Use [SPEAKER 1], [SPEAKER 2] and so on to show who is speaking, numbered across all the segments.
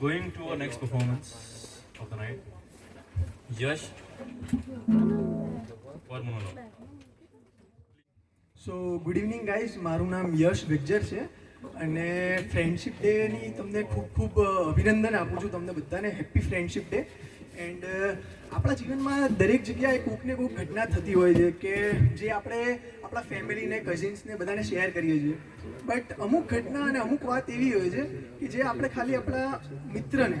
[SPEAKER 1] going to our next performance of the night. Yash for monologue.
[SPEAKER 2] So good evening guys, મારું નામ યશ વિજ્જર છે અને friendship ડેની તમને ખૂબ ખૂબ અભિનંદન આપું છું તમને બધાને. Happy friendship day. એન્ડ આપણા જીવનમાં દરેક જગ્યાએ કોઈક ને કોઈક ઘટના થતી હોય છે કે જે આપણે આપણા ફેમિલીને, કઝિન્સને બધાને શેર કરીએ છીએ. બટ અમુક ઘટના અને અમુક વાત એવી હોય છે કે જે આપણે ખાલી આપણા મિત્રને,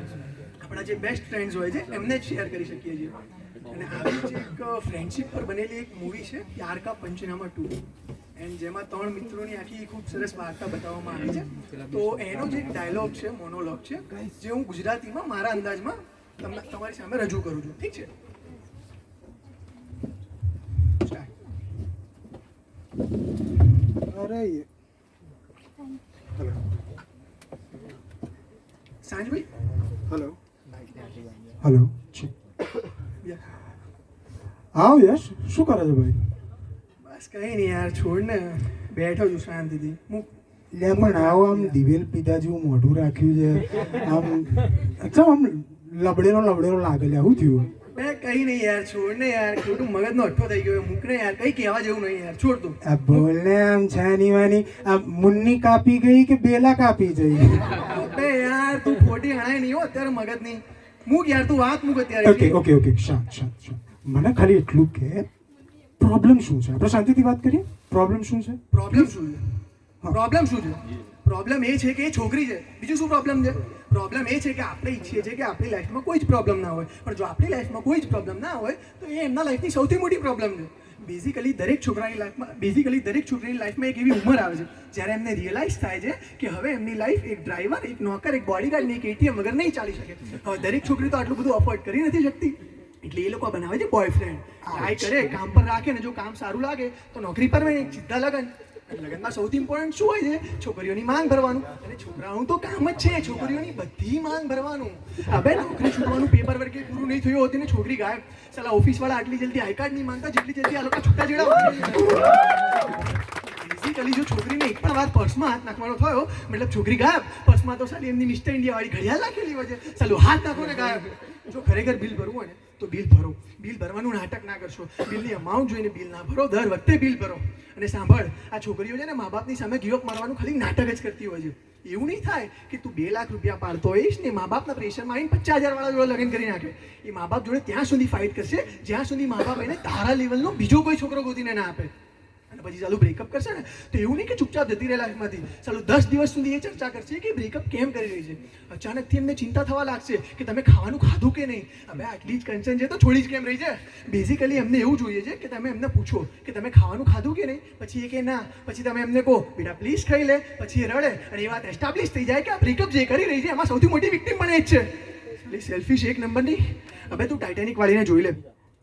[SPEAKER 2] આપણા જે બેસ્ટ ફ્રેન્ડ્સ હોય છે એમને જ શેર કરી શકીએ છીએ. અને આવી જ એક ફ્રેન્ડશિપ પર બનેલી એક મૂવી છે પ્યાર કા પંચનામા 2, એન્ડ જેમાં 3 મિત્રોની આખી ખૂબ સરસ વાર્તા બતાવવામાં આવી છે. તો એનો જે એક ડાયલોગ છે, મોનોલોગ છે, જે હું ગુજરાતીમાં મારા અંદાજમાં તમારી સામે રજૂ કરું છું. ઠીક છે?
[SPEAKER 3] અરે હેલો
[SPEAKER 2] સાંજભાઈ.
[SPEAKER 3] હેલો હેલો આવ યશ, શું કરે છે ભાઈ?
[SPEAKER 2] બસ કંઈ નહીં યાર, છોડ ને, બેઠો છું શાંતિથી. હું
[SPEAKER 3] લે પણ આવો, આમ દિવેલ પીધા જેવું મોઢું રાખ્યું છે, આમ એકદમ આમ લબડેલો લાગે. લે શું થયું?
[SPEAKER 2] કંઈ નહીં યાર, છોડ ને યાર, ખોટું મગજનો અઠ્ઠો થઈ ગયો. મૂક ને યાર, કંઈ કહેવા જેવું નહીં યાર, છોડ તું.
[SPEAKER 3] આ બોલ ને, આમ છાની વાની આ મુન્ની કાપી ગઈ કે બેલા કાપી જઈ?
[SPEAKER 2] અબે યાર, તું ખોટી હણાય નહીં હો અત્યારે મગજની. મૂક યાર, તું વાત મૂક અત્યારે.
[SPEAKER 3] ઓકે શાંત. મને ખાલી એટલું કે પ્રોબ્લેમ શું છે? આપણે શાંતિથી વાત કરીએ. પ્રોબ્લેમ શું છે?
[SPEAKER 2] પ્રોબ્લેમ શું છે? પ્રોબ્લેમ એ છે કે એ છોકરી છે. બીજું શું પ્રોબ્લેમ છે? પ્રોબ્લેમ એ છે કે આપણે ઈચ્છીએ છીએ કે આપણી લાઈફમાં કોઈ જ પ્રોબ્લેમ ના હોય, પણ જો આપણી લાઈફમાં કોઈ જ પ્રોબ્લેમ ના હોય તો એ એમના લાઈફની સૌથી મોટી પ્રોબ્લેમ છે. બેઝિકલી દરેક છોકરીની લાઈફમાં એક એવી ઉંમર આવે છે જ્યારે એમને રિયલાઇઝ થાય છે કે હવે એમની લાઈફ એક ડ્રાઈવર, એક નોકર, એક બોડીગાર્ડ, એક એટીએમ વગર નહીં ચાલી શકે. હવે દરેક છોકરી તો આટલું બધું અફોર્ડ કરી નથી શકતી, એટલે એ લોકો બનાવે છે બોયફ્રેન્ડ. ટ્રાય કરે, કામ પર રાખે ને જો કામ સારું લાગે તો નોકરી પર સીધા લગન. લગ્નમાં સૌથી ઇમ્પોર્ટન્ટ શું હોય છે? છોકરીઓની માંગ ભરવાનું. અને છોકરાઓનું તો કામ જ છે છોકરીઓની બધી માંગ ભરવાનું. હવે નોકરી છૂટવાનું પેપર વર્ક પૂરું નહીં થયું હોતી ને છોકરી ગાયબ. સાલા ઓફિસ વાળા આટલી જલ્દી આઈ કાર્ડ નહીં માંગતા જેટલી જલ્દી આ લોકો છૂટા જેડા. બેઝિકલી જો છોકરીને એક પણ વાર પર્સમાં હાથ નાખવાનો થયો મતલબ છોકરી ગાયબ. પર્સમાં તો સાલી એમની મિસ્ટર ઇન્ડિયા વાળી ઘડિયાળ નાખેલી હોય છે. સાલું હાથ નાખો ને ગાયબ. જો ખરેખર બિલ ભરવું હોય ને તો બિલ ભરો. બિલ ભરવાનું નાટક ના કરશો. બિલની અમાઉન્ટ જોઈને બિલ ના ભરો, દર વખતે બિલ ભરો. અને સાંભળ, આ છોકરીઓ છે ને મા બાપની સામે ગીવઅપ મારવાનું ખાલી નાટક જ કરતી હોય છે. એવું નહીં થાય કે તું 2 લાખ રૂપિયા પાડતો હોઈશ ને મા બાપના પ્રેશરમાં આવીને 50,000 વાળા જોડે લગ્ન કરી નાખે. એ મા બાપ જોડે ત્યાં સુધી ફાઇટ કરશે જ્યાં સુધી મા બાપ એને તારા લેવલનો બીજો કોઈ છોકરો ગોતીને ના આપે. અને પછી ચાલુ બ્રેકઅપ કરશે ને તો એવું નહીં કે ચૂપચાપ જતી રહે લાઈફમાંથી. ચાલુ 10 દિવસ સુધી એ ચર્ચા કરશે કે બ્રેકઅપ કેમ કરી રહી છે. અચાનકથી એમને ચિંતા થવા લાગશે કે તમે ખાવાનું ખાધું કે નહીં. હવે આટલી જ કન્સર્ન છે તો છોડી જ કેમ રહી છે. બેઝિકલી એમને એવું જોઈએ છે કે તમે એમને પૂછો કે તમે ખાવાનું ખાધું કે નહીં. પછી એ કે ના. પછી તમે એમને કહો બેટા પ્લીઝ ખાઈ લે. પછી એ રડે અને એ વાત એસ્ટાબ્લિશ થઈ જાય કે આ બ્રેકઅપ જે કરી રહી છે એમાં સૌથી મોટી વિક્ટિમ પણ એ જ છે. સેલ્ફિશ એક નંબરની. હવે તું ટાઇટેનિક વાળીને જોઈ લે.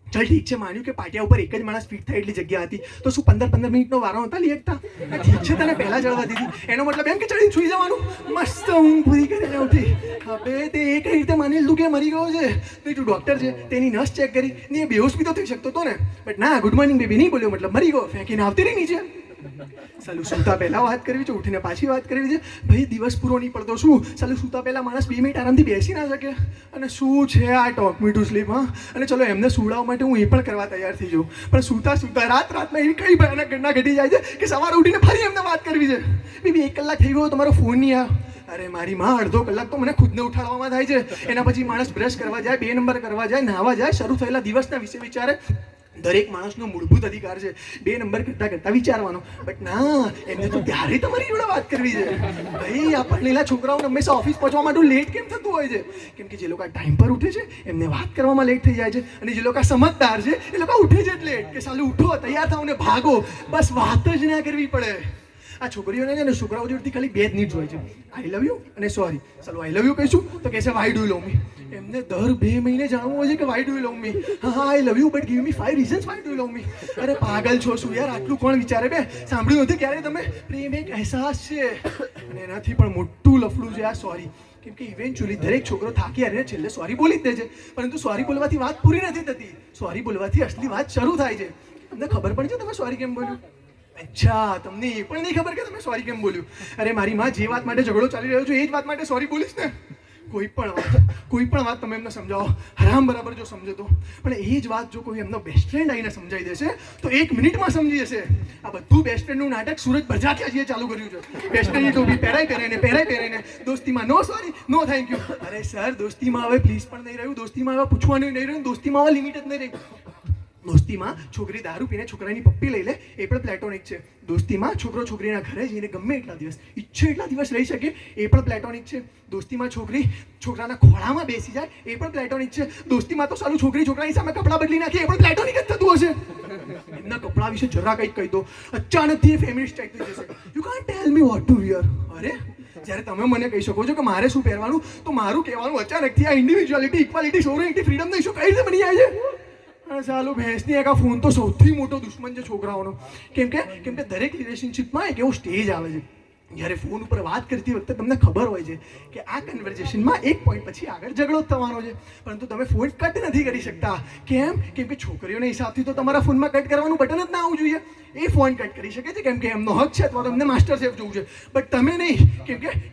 [SPEAKER 2] ચાલ ઠીક છે, માન્યું કે પાટિયા ઉપર એક જ માણસ ફિટ થાય એટલી જગ્યા હતી તો શું 15 મિનિટનો વારો હતા લઈ શકતા? ઠીક છે, તને પહેલા જવા દીધી એનો મતલબ એમ કે ચડીને સુઈ જવાનું. મસ્ત ઊંઘ પૂરી કરીને ઉઠી. હવે તે એ કઈ રીતે માની લીધું કે મરી ગયો છે? તો તું ડોક્ટર છે, તેની નસ ચેક કરી ને એ બેહોશ બી તો થઈ શકતો હતો ને. બટ ના, ગુડ મોર્નિંગ બેબી નહીં બોલ્યો મતલબ મરી ગયો. ફેંકીને આવતી રહી નીચે. સાલું સૂતા પહેલા વાત કરવી છે, ઉઠીને પાછી વાત કરવી છે. ભાઈ દિવસ પૂરો નહીં પડતો શું? સાલું સૂતા પહેલા માણસ 2 મિનિટ આરામથી બેસી ના શકે? અને શું છે આ ટોક મી ટુ સ્લીપ? હા, અને ચલો એમને સુવડાવવા માટે હું એ પણ કરવા તૈયાર થઈ જાઉં, પણ સૂતા રાતમાં એવી કઈ ભયાનક ઘટના ઘટી જાય છે કે સવારે ઉઠીને ફરી એમને વાત કરવી છે. બેબી 1 કલાક થઈ ગયો, તમારો ફોન નહીં આવ્યો. અરે મારી માં, અડધો કલાક તો મને ખુદને ઉઠાડવામાં થાય છે. એના પછી માણસ બ્રશ કરવા જાય, 2 નંબર કરવા જાય, નાહવા જાય, શરૂ થયેલા દિવસના વિશે વિચારે. દરેક માણસનો મૂળભૂત અધિકાર છે 2 નંબર કરતા વિચારવાનો. બટ ના, એમને તો ત્યારે તમારી જોડે વાત કરવી છે. ભાઈ આ ભણેલા છોકરાઓને હંમેશા ઓફિસ પહોંચવા માટે લેટ કેમ થતું હોય છે? કેમ કે જે લોકો ટાઈમ પર ઉઠે છે એમને વાત કરવામાં લેટ થઈ જાય છે, અને જે લોકો સમજદાર છે એ લોકો ઉઠે છે જ લેટ. કે સાલું ઉઠો, તૈયાર થાવ ને ભાગો, બસ વાત જ ના કરવી પડે. આ છોકરીઓને છે ને છોકરાઓ જોડેથી ખાલી 2 જ નીડ્સ હોય છે, આઈ લવ યુ અને સોરી. ચાલો આઈ લવ યુ કહીશું તો કહેશે why do you love me. એમને દર 2 મહિને જાણવું હોય છે કે why do you love me. હા I love you but give me 5 reasons why do you love me. અરે પાગલ છો શું યાર, આટલું કોણ વિચારે? બે સાંભળ્યું નથી ક્યારે તમે? પ્રેમ એક અહેસાસ છે અને એનાથી પણ મોટું લફડું છે આ સોરી. કેમ કે ઇવેન્ચ્યુઅલી દરેક છોકરો થાકી હારીને છેલ્લે સોરી બોલી જ દે છે, પરંતુ સોરી બોલવાથી વાત પૂરી નથી થતી. સોરી બોલવાથી અસલી વાત શરૂ થાય છે. તમને ખબર પડી છે તમે સોરી કેમ બોલ્યું? અચ્છા, તમને એ પણ નહીં ખબર કે તમે સોરી કેમ બોલ્યું? અરે મારી માં, જે વાત માટે ઝઘડો ચાલી રહ્યો છે એ જ વાત માટે સોરી બોલીશ ને. કોઈ પણ વાત તમે એમને સમજાવો હરામ બરાબર જો સમજો તો, પણ એ જ વાત જો કોઈ એમનો બેસ્ટ ફ્રેન્ડ આવીને સમજાવી દેશે તો 1 મિનિટમાં સમજી જશે. આ બધું બેસ્ટ ફ્રેન્ડનું નાટક સુરજ બજાતિયાજીએ ચાલુ કર્યું છે. બેસ્ટ ફ્રેન્ડની ટોપી પહેરાઈને દોસ્તીમાં નો સોરી નો થેન્ક યુ. અરે સર, દોસ્તીમાં હવે પ્લીઝ પણ નહીં રહ્યું, દોસ્તીમાં હવે પૂછવાનું નહીં રહ્યું, દોસ્તીમાં હવે લિમિટ જ નહીં રહી. દોસ્તીમાં છોકરી દારૂ પીને છોકરાની પપ્પી લઈ લે એ પણ પ્લેટોનિક છે. દોસ્તીમાં છોકરો છોકરીના ઘરે જઈને ગમે એટલા દિવસ ઈચ્છે એટલા દિવસ રહી શકે એ પણ પ્લેટોનિક છે. દોસ્તીમાં છોકરી છોકરાના ખોળામાં બેસી જાય એ પણ પ્લેટોનિક છે. દોસ્તીમાં તો સાલું છોકરી છોકરાની સામે કપડાં બદલી નાખે એ પણ પ્લેટોનિક જ થતું હશે. એમના કપડાં વિશે જરા કંઈક કહી દો, અચાનકથી એ ફેમિનિસ્ટ ટાઈપ થઈ જશે. You can't tell me what to wear. અરે જ્યારે તમે મને કહી શકો છો કે મારે શું પહેરવાનું, તો મારું કહેવાનું અચાનકથી આ ઇન્ડિવિજ્યુઆલિટી, ઇક્વાલિટી, સોવરેનિટી, ફ્રીડમ નહીં શું કઈ રીતે બની જાય છે? ચાલો ભેંસની એક આ ફોન તો સૌથી મોટો દુશ્મન છે છોકરાઓનો. કેમ કે દરેક રિલેશનશિપમાં એક એવો સ્ટેજ આવે છે જ્યારે ફોન ઉપર વાત કરતી વખતે તમને ખબર હોય છે કે આ કન્વર્ઝેશનમાં એક પોઈન્ટ પછી આગળ ઝઘડો જ થવાનો છે, પરંતુ તમે ફોન કટ નથી કરી શકતા. કેમ કે છોકરીઓના હિસાબથી તો તમારા ફોનમાં કટ કરવાનું બટન જ ના આવવું જોઈએ. એ ફોન કટ કરી શકે છે કેમ કે એમનો હક છે, અથવા તો એમને માસ્ટર શેફ જોવું છે, બટ તમે નહીં.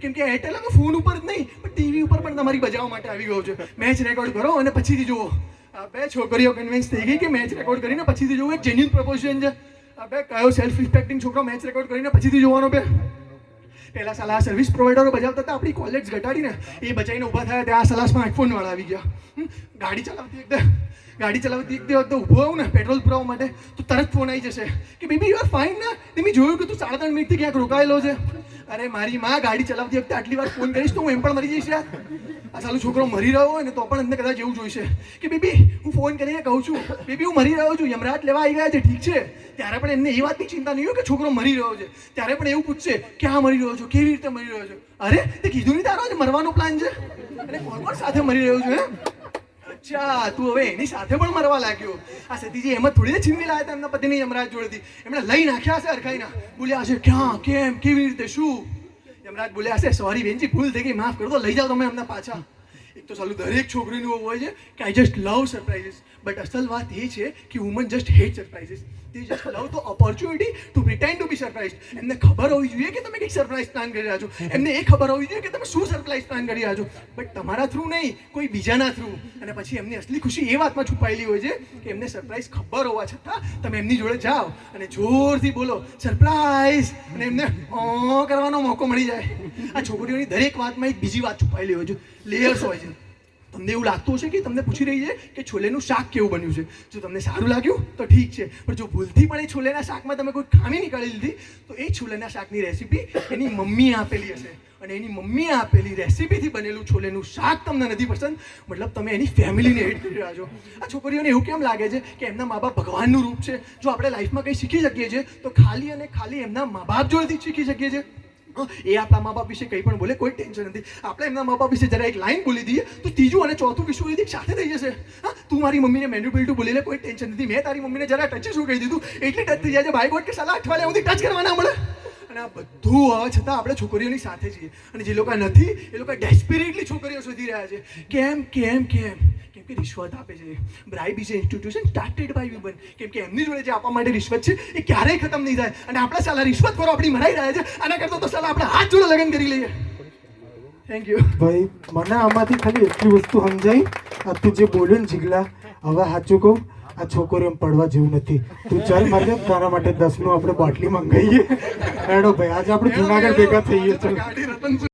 [SPEAKER 2] કેમ કે એરટેલ હવે ફોન ઉપર જ નહીં પણ ટીવી ઉપર પણ તમારી બજાવવા માટે આવી ગયો છે. મેચ રેકોર્ડ કરો અને પછીથી જુઓ. આ બે છોકરીઓ કન્વિન્સ થઈ ગઈ કે મેચ રેકોર્ડ કરીને પછીથી જોવું એક જેન્યુઅન પ્રપોઝિશન છે. આ બે કયો સેલ્ફ રિસ્પેક્ટિંગ છોકરો મેચ રેકોર્ડ કરીને પછીથી જોવાનો બે? પહેલા સાલા સર્વિસ પ્રોવાઈડરો બજાવતા હતા આપણી કોલેજ ઘટાડીને, એ બચાવીને ઊભા થયા ત્યાં આ સલાહ સ્માર્ટફોન વાળા આવી ગયા. ગાડી ચલાવતી વખતે ઊભો આવું ને પેટ્રોલ પુરાવવા માટે તો તરત ફોન આવી જશે કે બેબી યુ આર ફાઇન ને, તમે જોયું કે તું 3.5 મિનિટથી ક્યાંક રોકાયેલો છે. અરે મારી માં, ગાડી ચલાવતી વખતે આટલી વાર ફોન કરીશ તો હું એમ પણ મરી જઈશ યાર. આ સાલું છોકરો મરી રહ્યો હોય ને તો પણ એમને કદાચ એવું જોઈશે કે બેબી હું ફોન કરીને કહું છું બેબી હું મરી રહ્યો છું, યમરાજ લેવા આવી ગયા છે, ઠીક છે. ત્યારે પણ એમને એ વાતની ચિંતા નહીં હોય કે છોકરો મરી રહ્યો છે. ત્યારે પણ એવું પૂછશે ક્યાં મરી રહ્યો છો, કેવી રીતે મરી રહ્યો છો. અરે તે કીધું નહીં તારો આજે મરવાનો પ્લાન છે, અને કોણ સાથે મરી રહ્યો છું? અચ્છા, તું હવે એની સાથે પણ મરવા લાગ્યો. આ સતીજી એમ જ થોડી છીનવી લાયા હતા એમના પતિની યમરાજ જોડેથી. એમણે લઈ નાખ્યા હશે અરખાઈના. બોલ્યા હશે ક્યાં, કેમ, કેવી રીતે, શું? યમરાજ બોલ્યા હશે સોરી બેનજી, ભૂલ થઈ ગઈ, માફ કરો, તો લઈ જાઓ તમે એમના પાછા. એક તો સાલું દરેક છોકરીનું એવું હોય છે કે I just love surprises, but અસલ વાત એ છે કે વુમન જસ્ટ હેટ સરપ્રાઇઝીસ. તે જસ્ટ લવ તો opportunity to pretend to be surprised. એમને ખબર હોવી જોઈએ કે તમે કંઈક સરપ્રાઇઝ પ્લાન કરી રહ્યા છો, એમને એ ખબર હોવી જોઈએ કે તમે શું સરપ્રાઇઝ પ્લાન કરી રહ્યા છો, બટ તમારા થ્રુ નહીં, કોઈ બીજાના થ્રુ. અને પછી એમની અસલી ખુશી એ વાતમાં છુપાયેલી હોય છે કે એમને સરપ્રાઇઝ ખબર હોવા છતાં તમે એમની જોડે જાઓ અને જોરથી બોલો સરપ્રાઇઝ, અને એમને કરવાનો મોકો મળી જાય. આ છોકરીઓની દરેક વાતમાં એક બીજી વાત છુપાયેલી હોય છે, લેયર્સ હોય છે. તમને એવું લાગતું હશે કે તમને પૂછી રહી છે કે છોલેનું શાક કેવું બન્યું છે. જો તમને સારું લાગ્યું તો ઠીક છે, પણ જો ભૂલથી પણ એ છોલેના શાકમાં તમે કોઈ ખામી નીકાળી લીધી તો એ છોલેના શાકની રેસીપી એની મમ્મીએ આપેલી હશે, અને એની મમ્મીએ આપેલી રેસીપીથી બનેલું છોલેનું શાક તમને નથી પસંદ, મતલબ તમે એની ફેમિલીને હેટ કરી રહ્યા છો. આ છોકરીઓને એવું કેમ લાગે છે કે એમના મા બાપ ભગવાનનું રૂપ છે? જો આપણે લાઈફમાં કંઈ શીખી શકીએ છીએ તો ખાલી અને ખાલી એમના મા બાપ જોડેથી જ શીખી શકીએ છીએ. એ આપણા મા બાપ વિશે કંઈ પણ બોલે કોઈ ટેન્શન નથી. આપણે એમના મા બાપ વિશે જરા એક લાઈન બોલી દઈએ તો ત્રીજું અને ચોથું વિશ્વયુદ્ધ સાથે થઈ જશે. હા, તું મારી મમ્મીને મેન્યુપેલ્ટું બોલી લે, કોઈ ટેન્શન નથી. મેં તારી મમ્મીને જરા ટચ શું કહી દીધું એટલે ટચ થઈ જાય છે. બાય ગોડ કે સાલા અઠવાડિયા સુધી ટચ કરવા ના મળે. અને આ બધું હોવા છતાં આપણે છોકરીઓની સાથે છીએ, અને જે લોકો નથી એ લોકો ડેસ્પેરેટલી છોકરીઓ શોધી રહ્યા છે. કેમ કે રિશ્વત આપે છે. Bribe is institution started by woman. કેમ કે એમની જોડે જે આપવા માટે રિશ્વત છે એ ક્યારેય ખતમ નહીં થાય, અને આપણા સાલા રિશ્વતખોરો આપણી મરાઈ રહ્યા છે. આના કરતાં તો સાલા આપણે હાથ જોડે લગ્ન કરી લઈએ. થેન્ક યુ
[SPEAKER 3] ભાઈ. મને આમાંથી ખાલી એટલી વસ્તુ સમજાઈ, આ તું જે બોલ્યો ને જીગલા, હવે સાચું કહું આ છોકરીઓ એમ પડવા જેવું નથી. તું ચાલ મારે તારા માટે 10નું આપણે બાટલી મંગાવીએ. હેડો ભાઈ, આજે આપણે જુનાગઢ ભેગા થઈએ છીએ.